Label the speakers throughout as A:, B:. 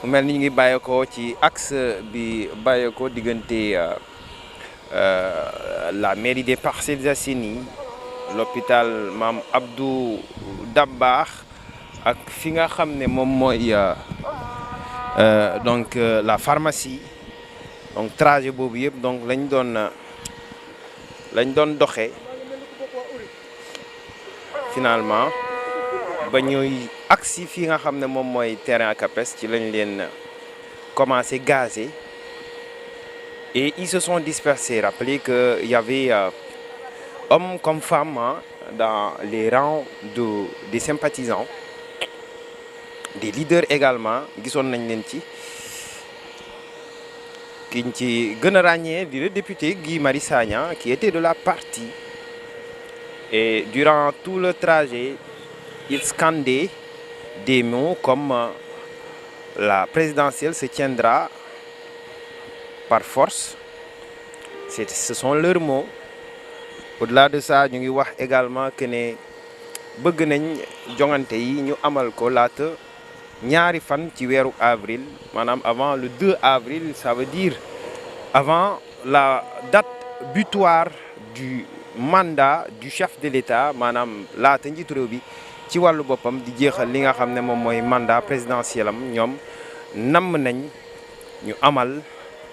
A: mu mel ni ñu ngi bàyyeekoo ci axe bi bàyyeekoo diggante la mairie des Parcelles Assainies l'hôpital Mame Abdou Dabakh ak fi nga xam ne moom mooy donc la pharmacie donc trajet boobu yëpp donc lañ doon doxee finalement ba ñuy agsi fi nga xam ne moom mooy terrain ACAPES ci lañ leen commencé gazer et ils se sont dispersés. Rappelez qu'il y avait hommes comme femmes dans les rangs des sympathisants, des leaders également gisoon nañ leen ci kiñ ci gën a ràññee di le député Guy Marius Sagna qui était de la partie. Et durant tout le trajet, il scandait des mots comme la présidentielle se tiendra par force. Ce sont leurs mots. Au-delà de ça, ñu ngi wax également que ne bëgg nañ jongante yi ñu amal ko laata ñaari fan ci weeru avril maanaam avant le 2 avril, ça veut dire avant la date butoir du mandat du chef de l'État maanaam laata njiitu réew bi ci wàllu boppam di jeexal li nga xam ne moom mooy mandat présidentiel am ñoom namm nañ ñu amal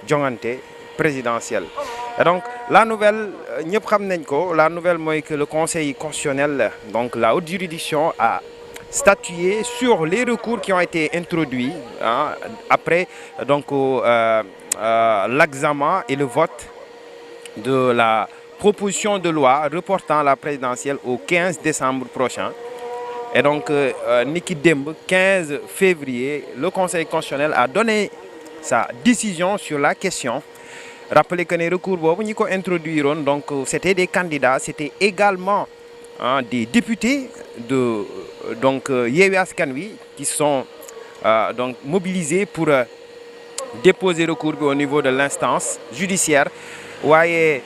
A: jongante présidentielle. Et donc la nouvelle ñëpp xam nañ ko, la nouvelle mooy que le conseil constitutionnel, donc la haute juridiction, a statué sur les recours qui ont été introduits après donc l'examen et le vote de la proposition de loi reportant la présidentielle au 15 décembre prochain. Et donc, niki démb 15 février, le Conseil constitutionnel a donné sa décision sur la question. Rappelez que les recours boobu ñi ko introduiroon, donc c'était des candidats, c'était également des députés de donc Yewwi Askan Wi qui sont donc mobilisés pour déposer recours bi au niveau de l'instance judiciaire. Waaye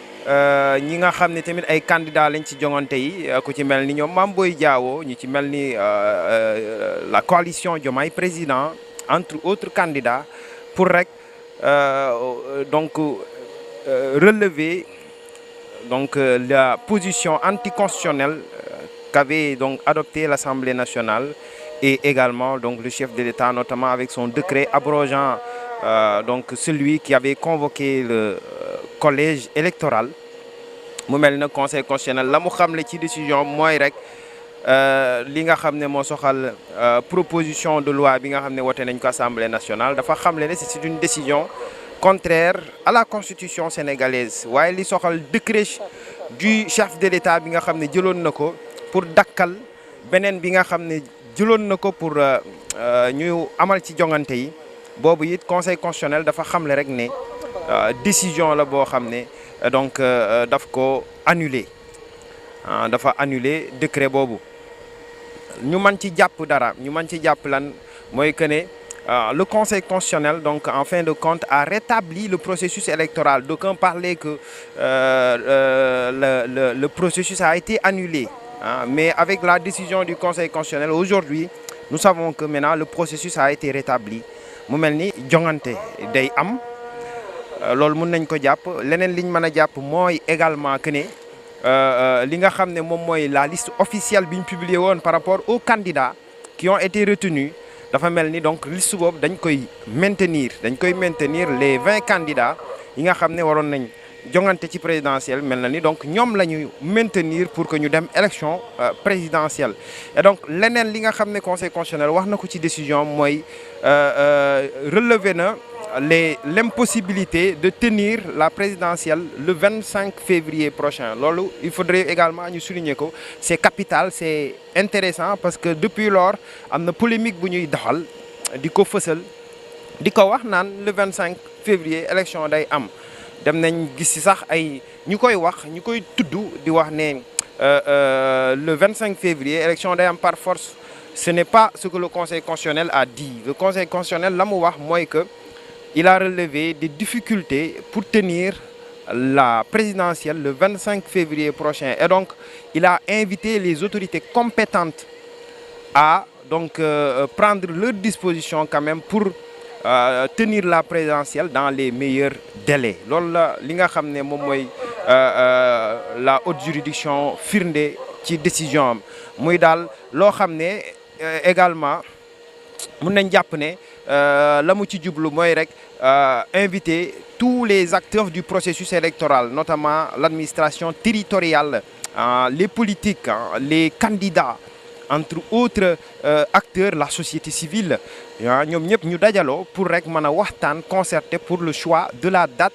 A: ñi nga xam ne tamit ay candidats lañ ci jongante yi ku ci mel ni ñoom Mame Boye Diao ñu ci mel ni la coalition Diomaye Président entre autres candidats pour rek donc relever donc la position anticonstitutionnelle qu'avait donc adopté l'Assemblée nationale et également donc le chef de l'État, notamment avec son décret abrogeant donc celui qui avait convoqué le collège électoral. Mu mel na conseil constitutionnel la mu xamle ci décision mooy rek li nga xam ne moo soxal proposition de loi bi nga xam ne wote nañ ko assemblée nationale dafa xamle ne c'est une décision contraire à la constitution sénégalaise. Waaye li soxal décret du chef de l'État bi nga xam ne jëloon na ko pour dakkal beneen bi nga xam ne jëloon na ko pour ñu amal ci jongante yi boobu it conseil constitutionnel dafa xamle rek ne décision la boo xam ne donc daf ko annuler dafa annuler décret boobu. ñu mën ci jàpp dara ñu mën ci jàpp lan mooy que ne le conseil constitutionnel donc en fin de compte a rétabli le processus électoral. D'aucuns parlaient que le processus a été annulé, mais avec la décision du conseil constitutionnel aujourd'hui nous savons que maintenant le processus a été rétabli. Mu mel ni jongante day am. Loolu mën nañ ko jàpp leneen liñ mën a jàpp mooy également que ne li nga xam ne moom mooy la liste officielle bi ñu publié woon par rapport aux candidats qui ont été retenus dafa mel ni donc liste boobu dañ koy maintenir les 20 candidats yi nga xam ne waroon nañ jongante ci présidentielle mel na ni donc ñoom la ñu maintenir pour que ñu dem élection présidentielle. Et donc leneen li nga xam ne conseil constitutionnel wax na ko ci décision mooy relever na l'impossibilité de tenir la présidentielle le 25 février prochain. Loolu il faudrait également ñu souligner ko, c'est capital, c'est intéressant parce que depuis lors am na polémique bu ñuy doxal di ko fësal di ko wax naan le 25 février élection day am. Dem nañ gis ci sax ay ñu koy wax ñu koy tudd di wax ne le 25 février élection day am par force. Ce n'est pas ce que le conseil constitutionnel a dit. Le conseil constitutionnel la mu wax mooy que il a relevé des difficultés pour tenir la présidentielle le 25 février prochain. Et donc, il a invité les autorités compétentes à donc, prendre leurs dispositions quand même pour tenir la présidentielle dans les meilleurs délais loolu la li nga xam ne moom mooy la haute juridiction firnde ci décision am muy daal loo xam ne également mun nañ jàpp ne la mu ci jublu mooy rek inviter tous les acteurs du processus électoral notamment l'administration territoriale les politiques les candidats entre autres acteurs la société civile ñoom ñëpp ñu dajaloo pour rek mën a waxtaan concerté pour le choix de la date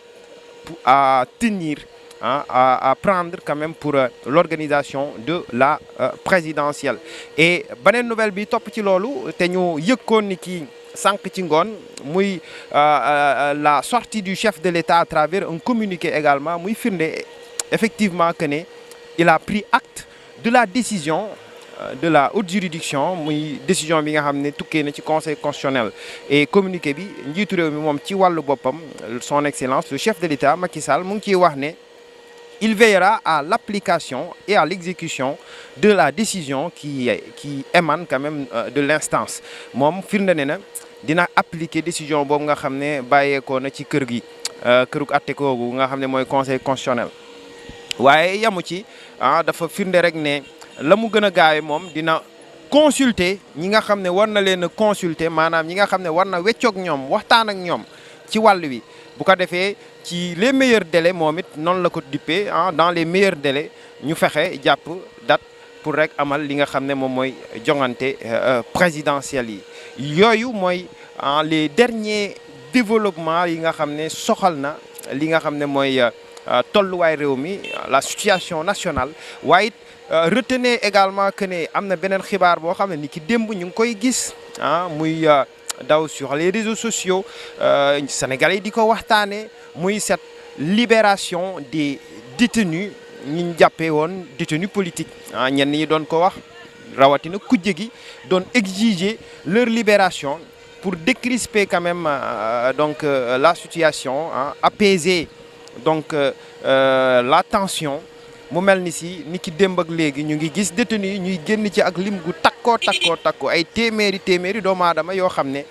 A: à tenir à prendre quand même pour l'organisation de la présidentielle. Et beneen nouvelle bi topp ci loolu te ñu yëkkoon ni ki sànq ci ngoon muy la sortie du chef de l'État à travers un communiqué également muy firnde effectivement que ne il a pris acte de la décision de la haute juridiction muy décision bi nga xam ne tukkee na ci conseil constitutionnel et communiqué bi njiitu réew mi moom ci wàllu boppam son excellence le chef de l'État Macky Sall mu ngi ciy wax ne il veillera à l'application et à l'exécution de la décision qui émane quand même de l'instance moom firnde ne na dina appliquer décision boobu nga xam ne bàyyeekoo na ci kër gi kërug atte googu nga xam ne mooy conseil constitutionnel waaye yamu ci dafa firnde rek ne la mu gën a gaawe moom dina consulter ñi nga xam ne war na leen a consulter maanaam ñi nga xam ne war na weccoog ñoom waxtaan ak ñoom ci wàll wi bu ko defee ci les meilleurs délais moom it noonu la ko dippee dans les meilleurs délais ñu fexe jàpp date pour rek amal li nga xam ne moom mooy jongante présidentielles yi yooyu mooy les derniers développements yi nga xam ne soxal na li nga xam ne mooy tolluwaay réew mi la situation nationale waaye it retenez également que ne am na beneen xibaar boo xam ne ni ki démb ñu ngi koy gis muy daw sur les réseaux sociaux sénégalais yi di ko waxtaane muy cette libération des détenus ñi ñu jàppee woon détenus politiques ñenn ñi doon ko wax rawatina kujje gi doon exiger leur libération pour décrisper quand même donc la situation apaiser donc la tension mu mel ni si ni ki démb ak léegi ñu ngi gis détenus yi ñuy génn ci ak lim gu takkoo ay téeméeri doomu aadama yoo xam ne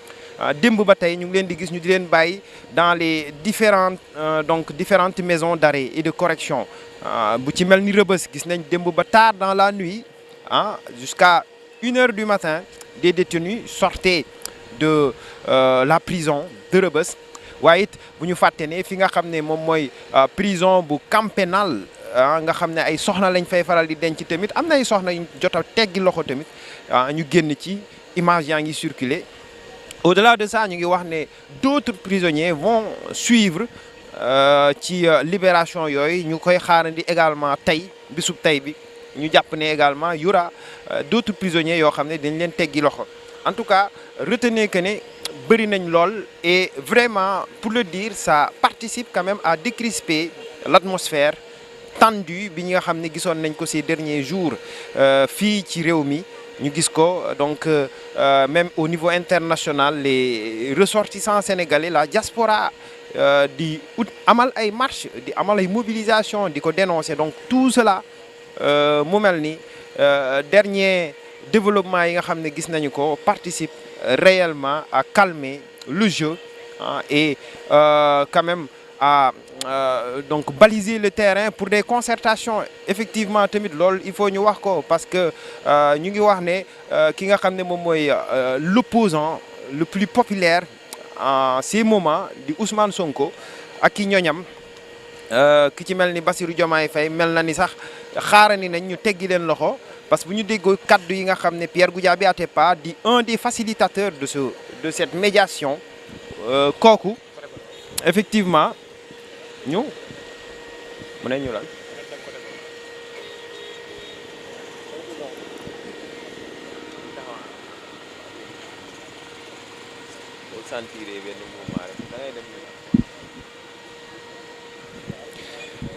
A: démb ba tey ñu ngi leen di gis ñu di leen bàyyi dans les différentes maisons d'arrêt et de correction bu ci mel ni Rebeuss gis nañ démb ba tard dans la nuit jusqu'à 1h du matin des détenus sortaient de la prison de Rebeuss waaye it bu ñu fàtte ne fi nga xam ne moom mooy prison bu camp pénal nga xam ne ay soxna lañ fay faral di denc tamit am na ay soxna yu jot a teggi loxo tamit ñu génn ci image yaa ngi circuler au-delà de ça ñu ngi wax ne d'autres prisonniers vont suivre ci libération yooyu ñu koy xaarandi également tey bisub tey bi ñu jàpp ne également y aura d'autres prisonniers yoo xam ne dañ leen teggi loxo en tout cas retenez que ne bëri nañ lool et vraiment pour le dire ça participe quand même à décrisper l'atmosphère tendue bi ñi nga xam ne gisoon nañ ko ces derniers jours fii ci réew mi ñu gis ko donc même au niveau international les ressortissants sénégalais la diaspora di amal ay marche di amal ay mobilisation di ko dénoncer donc tout cela mu mel ni dernier développement yi nga xam ne gis nañu ko participe réellement à calmer le jeu et quand même à donc baliser le terrain pour des concertations effectivement tamit loolu il faut ñu wax ko parce que ñu ngi wax ne ki nga xam ne moom mooy l'opposant le plus populaire en ces moments di Ousmane Sonko ak ki ñoñam ki ci mel ni Bassirou Diomaye Faye mel na ni sax xaarani nañ ñu teggi leen loxo parce que bu ñu déggoo kaddu yi nga xam ne Pierre Goudiaby Atepa di un des facilitateurs de cette médiation kooku effectivement ñu mu ne ñu lan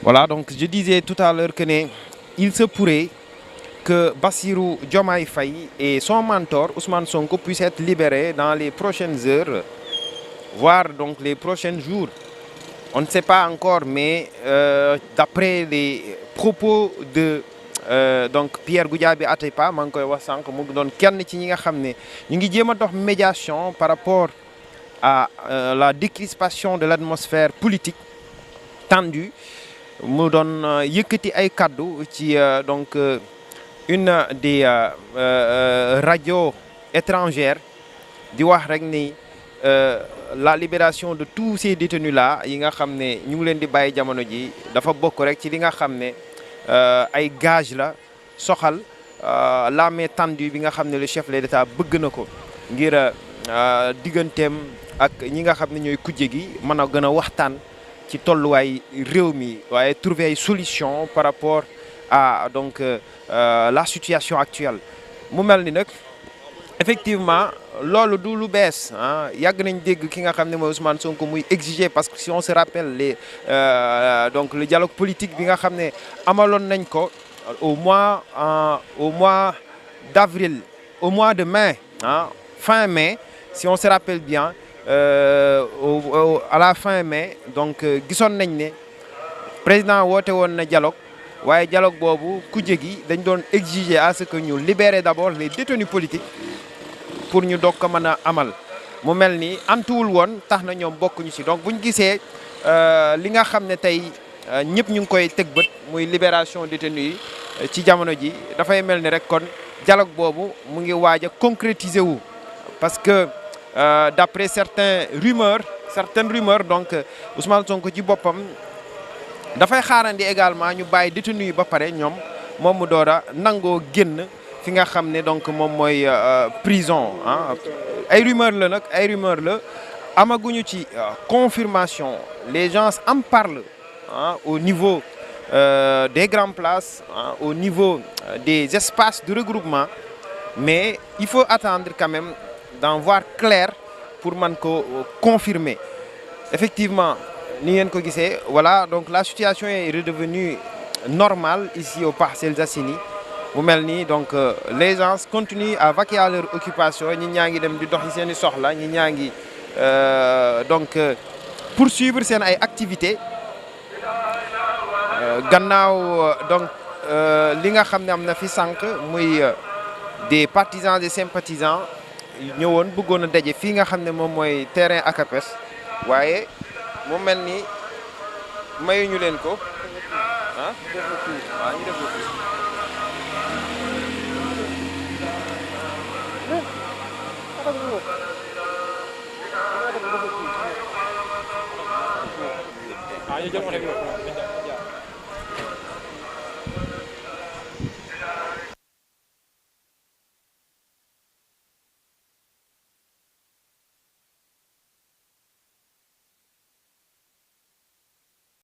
A: voilà donc je disais tout à l'heure que ne il se pourrait que Bassirou Diomaye Faye et son mentor Ousmane Sonko puissent être libérés dans les prochaines heures voire donc les prochains jours. On ne sait pas encore, mais d'après les propos de donc Pierre Goudiaby Atepa maa ngi koy wax sànq mu doon kenn ci ñi nga xam ne ñu ngi jéem a dox médiation par rapport à la décrispation de l'atmosphère politique tendue mu doon yëkkati ay kaddu ci donc une des radios étrangères di wax rek ni la libération de tous ces détenus là yi nga xam ne ñu ngi leen di bàyyi jamono ji dafa bokk rek ci li nga xam ne ay gage la soxal la main tendue bi nga xam ne le chef de l'État bëgg na ko ngir digganteem ak ñi nga xam ne ñooy kujje gi mën a gën a waxtaan ci tolluwaay réew mi waaye trouver ay solution par rapport à donc la situation actuelle mu mel ni nag effectivement loolu du lu bees ah yàgg nañ dégg ki nga xam ne mooy Ousmane Sonko muy exiger parce que si on se rappelle les donc le dialogue politique bi nga xam ne amaloon nañ ko au mois d'avril au mois de mai ah fin mai si on se rappelle bien à la fin mai donc gisoon nañ ne président woote woon na dialogue waaye dialogue boobu kujje gi dañ doon exiger à ce que ñu libérer d'abord les détenus politiques pour ñu doog ko mën a amal mu mel ni antuwul woon tax na ñoom bokkuñu ci donc bu ñu gisee li nga xam ne tey ñëpp ñu ngi koy teg bët muy libération détenus yi ci jamono ji dafay mel ni rek kon dialogue boobu mu ngi waaj a concrétiser wu parce que d'après certaines rumeurs donc Ousmane Sonko ci boppam dafay xaarandi également ñu bàyyi détenus yi ba pare ñoom moom mu door a nangoo génn fi nga xam ne donc moom mooy prison ah ay rumeur la amaguñu ci confirmation les gens en parlent au niveau des grandes places au niveau des espaces de regroupement mais il faut attendre quand même d'en voir clair pour mën ko confirmer effectivement ni ngeen ko gisee voilà donc la situation est redevenue normale ici aux Parcelles Assainies mu mel nii donc les gens continuent à vaquer à leur occupation ñi ñaa ngi dem di doxi seen i soxla ñi ñaa ngi donc poursuivre seen ay activités gannaaw donc li nga xam ne am na fi sànq muy des partisans et sympathisants ñëwoon bëggoon a daje fii nga xam ne moom mooy terrain ACAPES waaye mu mel ni mayuñu leen ko ah waaw ñu def ko ah ñu jël